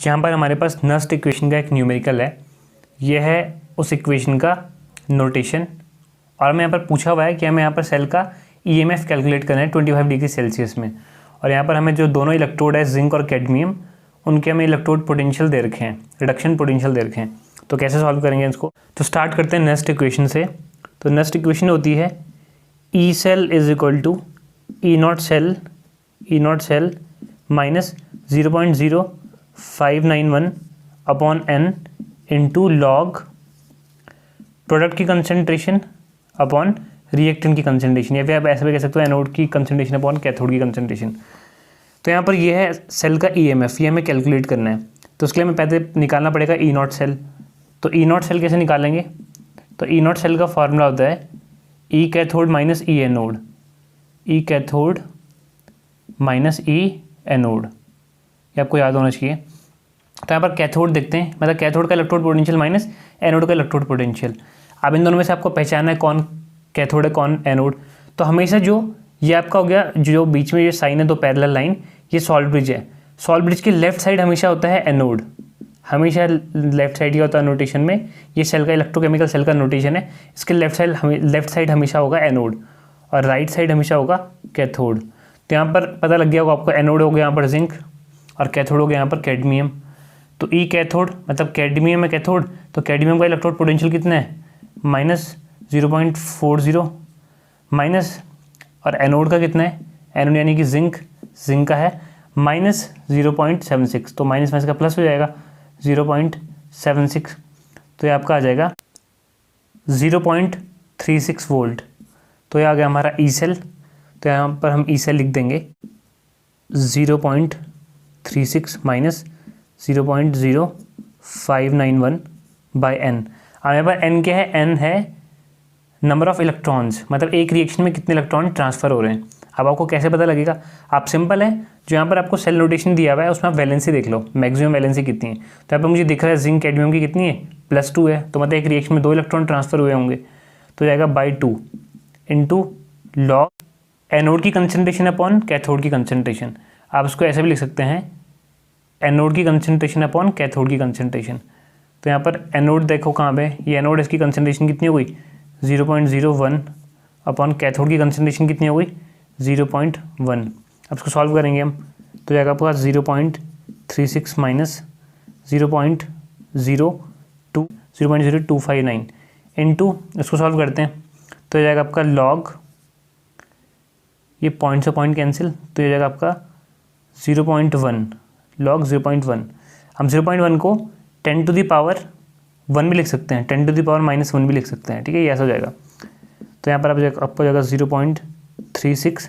यहाँ पर हमारे पास नस्ट इक्वेशन का एक न्यूमेरिकल है, यह है उस इक्वेशन का नोटेशन। और हमें यहाँ पर पूछा हुआ है कि हमें यहाँ पर सेल का ईएमएफ कैलकुलेट करना है 25 डिग्री सेल्सियस में। और यहाँ पर हमें जो दोनों इलेक्ट्रोड है जिंक और कैडमियम, उनके हमें इलेक्ट्रोड पोटेंशियल दे रखे हैं, रिडक्शन पोटेंशियल दे रखे हैं। तो कैसे सॉल्व करेंगे इसको? तो स्टार्ट करते हैं नेक्स्ट इक्वेशन से। तो नेक्स्ट इक्वेशन होती है E cell is equal to E naught cell minus 0.0591 upon N into log product की कंसनट्रेशन अपॉन रिएक्टेंट की कंसनट्रेशन, या फिर आप ऐसे भी कह सकते हो एनोड की कंसनट्रेशन अपॉन कैथोड की कंसनट्रेशन। तो यहाँ पर ये है सेल का ईएमएफ, ये हमें कैलकुलेट करना है। तो उसके लिए हमें पहले निकालना पड़ेगा ई नॉट सेल। तो ई नॉट सेल कैसे निकालेंगे? तो ई नॉट सेल का फॉर्मूला होता है ई कैथोड माइनस ई एनोड, ई कैथोड माइनस ई एनोड, ये आपको याद होना चाहिए। तो यहाँ पर कैथोड देखते हैं, मतलब कैथोड का इलेक्ट्रोड पोटेंशियल माइनस एनोड का इलेक्ट्रोड पोटेंशियल। अब इन दोनों में से आपको पहचानना है कौन कैथोड है कौन एनोड। तो हमेशा जो ये आपका हो गया, जो बीच में ये साइन है दो पैरेलल लाइन, ये सॉल्ट ब्रिज है। सॉल्ट ब्रिज के लेफ्ट साइड हमेशा होता है एनोड, हमेशा लेफ्ट साइड ही होता है नोटेशन में। ये सेल का इलेक्ट्रोकेमिकल सेल का नोटेशन है, इसके लेफ्ट साइड हमेशा होगा एनोड और राइट साइड हमेशा होगा कैथोड। तो यहाँ पर पता लग गया होगा आपको, एनोड हो गया यहाँ पर जिंक और कैथोड हो गया यहाँ पर कैडमियम। तो ई कैथोड मतलब कैडमियम है कैथोड, तो कैडमियम का इलेक्ट्रोड पोटेंशियल कितना है? माइनस 0.40 माइनस, और एनोड का कितना है? एनोड यानी कि जिंक का है माइनस 0.76, तो माइनस का प्लस हो जाएगा 0.76, तो ये आपका आ जाएगा 0.36 वोल्ट। तो ये आ गया हमारा ई सेल। तो यहाँ पर हम ई सेल लिख देंगे 0.36 माइनस 0.0591 बाई एन। अब यहाँ पर एन क्या है? एन है नंबर ऑफ इलेक्ट्रॉन्स, मतलब एक रिएक्शन में कितने इलेक्ट्रॉन ट्रांसफ़र हो रहे हैं। अब आपको कैसे पता लगेगा? आप सिंपल है, जो यहाँ पर आपको सेल नोटेशन दिया हुआ है उसमें आप वैलेंसी देख लो, मैक्सिमम वैलेंसी कितनी है। तो यहाँ पर मुझे दिख रहा है जिंक कैडमियम की कितनी है? +2 है, तो मतलब एक रिएक्शन में 2 इलेक्ट्रॉन ट्रांसफ़र हुए होंगे। तो जाएगा बाई 2 इंटू लॉग एनोड की कंसनट्रेशन अपॉन कैथोड की कंसनट्रेशन। आप उसको ऐसे भी लिख सकते हैं एनोड की कंसनट्रेशन अपॉन कैथोड की कंसनट्रेशन। तो यहाँ पर एनोड देखो कहाँ पे, ये एनोड, इसकी कंसनट्रेशन कितनी हो गई? 0.01 अपॉन कैथोड की कंसनट्रेशन कितनी हो गई? 0.1। अब इसको सॉल्व करेंगे हम, तो जाएगा आपके पास 0.36 माइनस 0.0259 इंटू, इसको सॉल्व करते हैं तो ये जाएगा आपका लॉग, ये पॉइंट से पॉइंट कैंसिल, तो ये जाएगा आपका 0.1 लॉग 0.1। हम 0.1 को 10 टू द पावर 1 भी लिख सकते हैं, 10 टू द पावर -1 भी लिख सकते हैं, ठीक है, ये ऐसा हो जाएगा। तो यहाँ पर आपको जाएगा 0.36।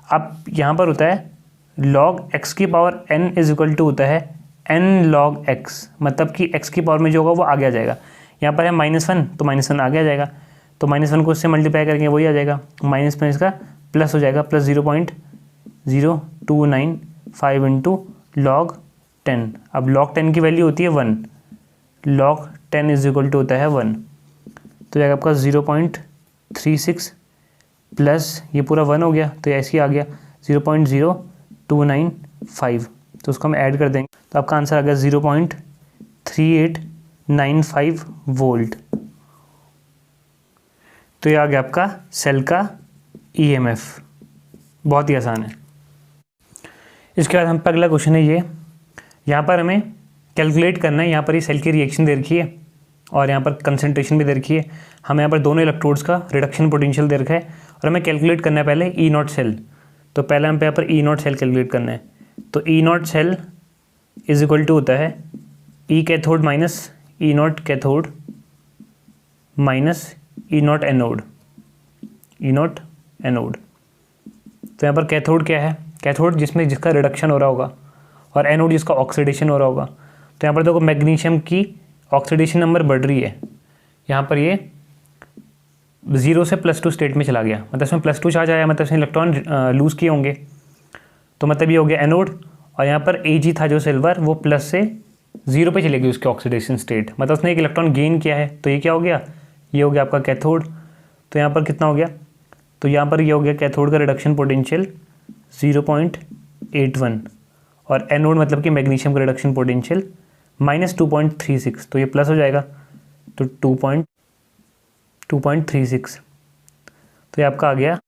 अब यहाँ पर होता है log x की power n is equal to होता है n log x, मतलब कि x की पावर में जो होगा वो आगे आ जाएगा। यहाँ पर है -1, तो -1 आगे आ जाएगा, तो -1 को इससे मल्टीप्लाई करेंगे वही आ जाएगा, माइनस में इसका प्लस हो जाएगा, प्लस 0.0295 इंटू log 10। अब log 10 की वैल्यू होती है 1, log 10 इज इक्वल टू होता है 1, तो जाएगा आपका 0.36 प्लस ये पूरा 1 हो गया, तो ऐसे ही आ गया 0.0295, तो उसको हम ऐड कर देंगे, तो आपका आंसर आ गया 0.3895 वोल्ट। तो ये आ गया आपका सेल का ईएमएफ, बहुत ही आसान है। इसके बाद हम पर अगला क्वेश्चन है ये, यहाँ पर हमें कैलकुलेट करना है, यहाँ पर ये सेल की रिएक्शन दे रखी है और यहाँ पर कंसनट्रेशन भी दे रखी है। हमें यहाँ पर दोनों इलेक्ट्रोड्स का रिडक्शन पोटेंशियल दे रखा है और हमें कैलकुलेट करना है पहले ई नॉट सेल। तो पहले हम यहाँ पर ई नॉट सेल कैलकुलेट करना है। तो E naught cell is equal to होता है E cathode minus E naught cathode minus E naught anode, E naught anode. तो यहाँ पर कैथोड क्या है? कैथोड जिसका रिडक्शन हो रहा होगा और एनोड जिसका ऑक्सीडेशन हो रहा होगा। तो यहाँ पर देखो मैग्नीशियम की ऑक्सीडेशन नंबर बढ़ रही है, यहाँ पर ये 0 से +2 स्टेट में चला गया, मतलब इसमें +2 चार्ज आया, मतलब इसमें इलेक्ट्रॉन लूज़ किए होंगे, तो मतलब ये हो गया एनोड। और यहाँ पर Ag था जो सिल्वर, वो प्लस से 0 पे चलेगी उसकी ऑक्सीडेशन स्टेट, मतलब उसने एक इलेक्ट्रॉन गेन किया है, तो ये क्या हो गया? ये हो गया आपका कैथोड। तो यहाँ पर कितना हो गया? तो यहाँ पर ये हो गया कैथोड का रिडक्शन पोटेंशियल 0.81, और एनोड मतलब कि मैग्नीशियम का रिडक्शन पोटेंशियल -2.36, तो ये प्लस हो जाएगा, तो 2.36, तो ये आपका आ गया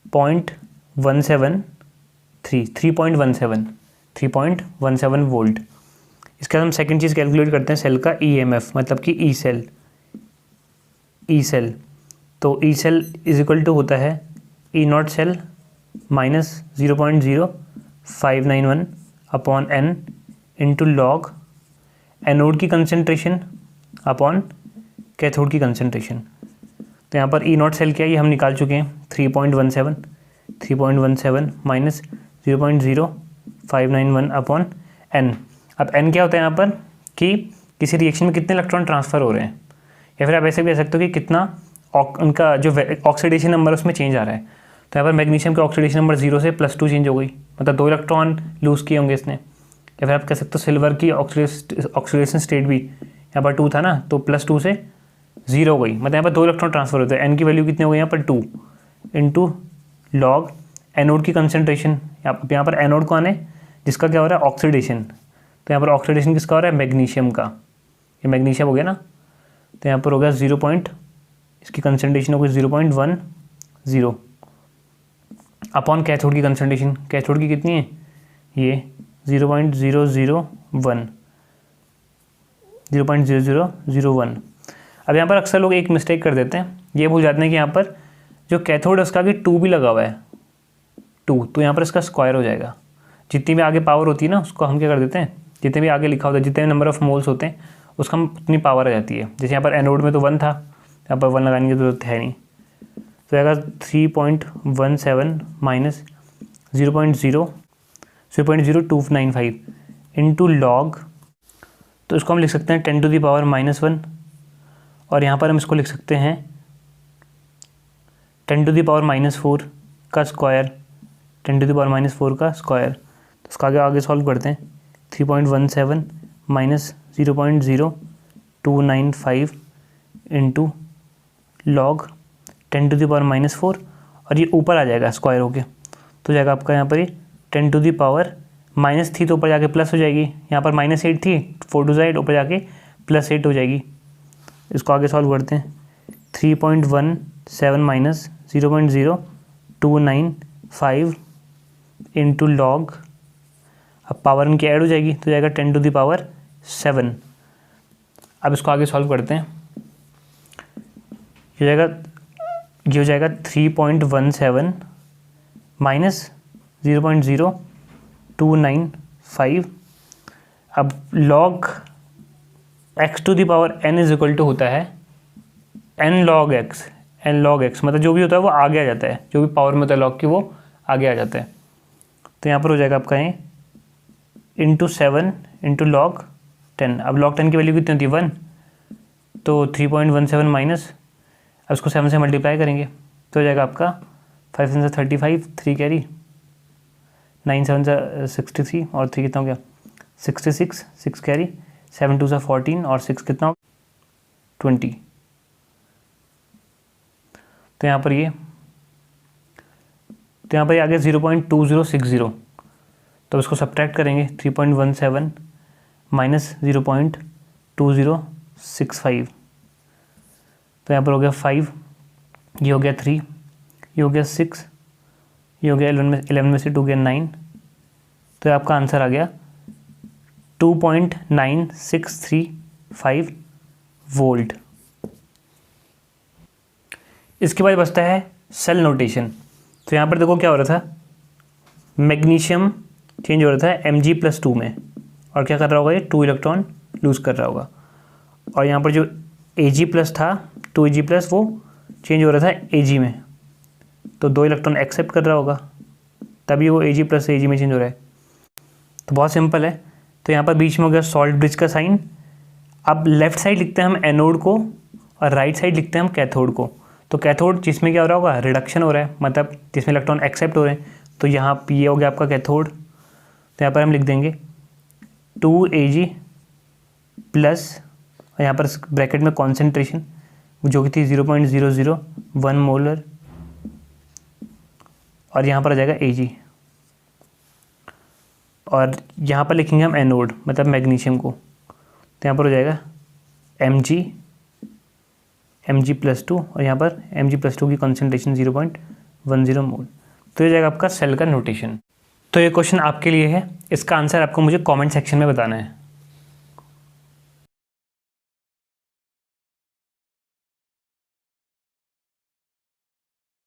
3.17 वोल्ट। इसके बाद हम सेकंड चीज़ कैलकुलेट करते हैं सेल का ईएमएफ, मतलब कि ई सेल। तो E cell is equal to होता है E naught cell -0.0591 upon N into log anode की कंसेंट्रेशन अपॉन कैथोड की कंसेंट्रेशन। तो यहाँ पर ई नॉट सेल क्या है ये हम निकाल चुके हैं, 3.17 माइनस 0.0591 अपॉन एन। अब एन क्या होता है यहाँ पर कि किसी रिएक्शन में कितने इलेक्ट्रॉन ट्रांसफ़र हो रहे हैं, या फिर आप ऐसे भी कह सकते हो कि कितना उनका जो ऑक्सीडेशन नंबर उसमें चेंज आ रहा है। तो यहाँ पर मैग्नीशियम का ऑक्सीडेशन नंबर 0 से +2 चेंज हो गई, मतलब 2 इलेक्ट्रॉन लूज़ किए होंगे इसने। या फिर आप कह सकते हो सिल्वर की ऑक्सीडेशन स्टेट भी यहाँ पर 2 था ना, तो +2 से 0 हो गई, मतलब यहाँ पर 2 इलेक्ट्रॉन ट्रांसफर होते हैं। एन की वैल्यू कितनी हो गई यहाँ पर 2 इंटू लॉग एनोड की कंसेंट्रेशन। यहाँ पर एनोड कौन है जिसका क्या हो रहा है ऑक्सीडेशन, तो यहाँ पर ऑक्सीडेशन किसका हो रहा है मैग्नीशियम का, ये मैग्नीशियम हो गया ना। तो यहाँ पर हो गया इसकी कंसेंट्रेशन हो गई 0.10 अपॉन कैथोड की कंसेंट्रेशन। कैथोड की कितनी है ये 0.001। अब यहाँ पर अक्सर लोग एक मिस्टेक कर देते हैं, ये भूल जाते हैं कि यहाँ पर जो कैथोड है उसका भी 2 भी लगा हुआ है, 2, तो यहाँ पर इसका स्क्वायर हो जाएगा। जितनी भी आगे पावर होती है ना उसको हम क्या कर देते हैं, जितने भी आगे लिखा होता है जितने नंबर ऑफ मोल्स होते हैं उसका हम उतनी पावर आ जाती है। जैसे यहाँ पर एनोड में तो 1 था, यहाँ पर 1 लगाने की जरूरत है नहीं, तो आएगा 3.17 माइनस 0.0295 इंटू लॉग, तो इसको हम लिख सकते हैं 10 टू दी पावर -1, और यहाँ पर हम इसको लिख सकते हैं 10 टू दी पावर -4 का स्क्वायर, 10 टू दी पावर -4 का स्क्वायर। तो इसका आगे सॉल्व करते हैं, 3.17 minus 0.0295 into log 10 to the power -4, और ये ऊपर आ जाएगा स्क्वायर होके, तो जाएगा आपका यहाँ पर ये 10 टू दी पावर माइनस थी तो ऊपर जाके प्लस हो जाएगी, यहाँ पर -8 थी 4 टू साइड ऊपर जाके +8 हो जाएगी। इसको आगे सॉल्व करते हैं, 3.17 माइनस 0.0295 इंटू लॉग, अब पावर इनकी ऐड हो जाएगी तो जाएगा 10 टू दी पावर 7। अब इसको आगे सॉल्व करते हैं, ये हो जाएगा 3.17 माइनस 0.0295। अब log x to the power n is equal to होता है n log x मतलब जो भी होता है वो आगे आ जाता है, जो भी पावर में होता है लॉग की वो आगे आ जाता है। तो यहाँ पर हो जाएगा आपका ये इंटू 7 इंटू लॉग 10। अब लॉग 10 की वैल्यू कितनी होती है 1, तो 3.17 माइनस, अब इसको 7 से मल्टीप्लाई करेंगे तो हो जाएगा आपका 5 7 35, 3 कैरी, 9 7 63 और 3 कितना हो गया 66, 6 कैरी, 7 2 14 और 6 कितना हो 20। तो यहाँ पर आ गया 0.2060, तो इसको सब्ट्रैक्ट करेंगे 3.17 माइनस 0.2065, तो यहाँ पर हो गया 5, ये हो गया 3, ये हो गया 6, ये हो गया 11 में से 2 गया 9, तो आपका आंसर आ गया 2.9635 वोल्ट। इसके बाद बचता है सेल नोटेशन। तो यहाँ पर देखो क्या हो रहा था, मैग्नीशियम चेंज हो रहा था Mg+2 में, और क्या कर रहा होगा ये 2 इलेक्ट्रॉन लूज़ कर रहा होगा, और यहाँ पर जो Ag+ था 2Ag+ वो चेंज हो रहा था Ag में, तो 2 इलेक्ट्रॉन एक्सेप्ट कर रहा होगा, तभी वो Ag+ Ag में चेंज हो रहा है। तो बहुत सिंपल है। तो यहाँ पर बीच में हो गया सॉल्ट ब्रिज का साइन। अब लेफ्ट साइड लिखते हैं हम एनोड को और राइट साइड लिखते हैं हम कैथोड को। तो कैथोड जिसमें क्या हो रहा होगा रिडक्शन हो रहा है, मतलब जिसमें इलेक्ट्रॉन एक्सेप्ट हो रहे हैं, तो यहाँ ये हो गया आपका कैथोड। तो यहाँ पर हम लिख देंगे 2Ag प्लस, यहाँ पर ब्रैकेट में कॉन्सेंट्रेशन जो कि थी 0.001 मोलर, और यहाँ पर आ जाएगा Ag। और यहाँ पर लिखेंगे हम एनोड मतलब मैग्नीशियम को, तो यहाँ पर हो जाएगा Mg+2 और यहाँ पर Mg+2 की कॉन्सेंट्रेशन 0.10 मोल। तो ये जाएगा आपका सेल का नोटेशन। तो ये क्वेश्चन आपके लिए है, इसका आंसर आपको मुझे कमेंट सेक्शन में बताना है।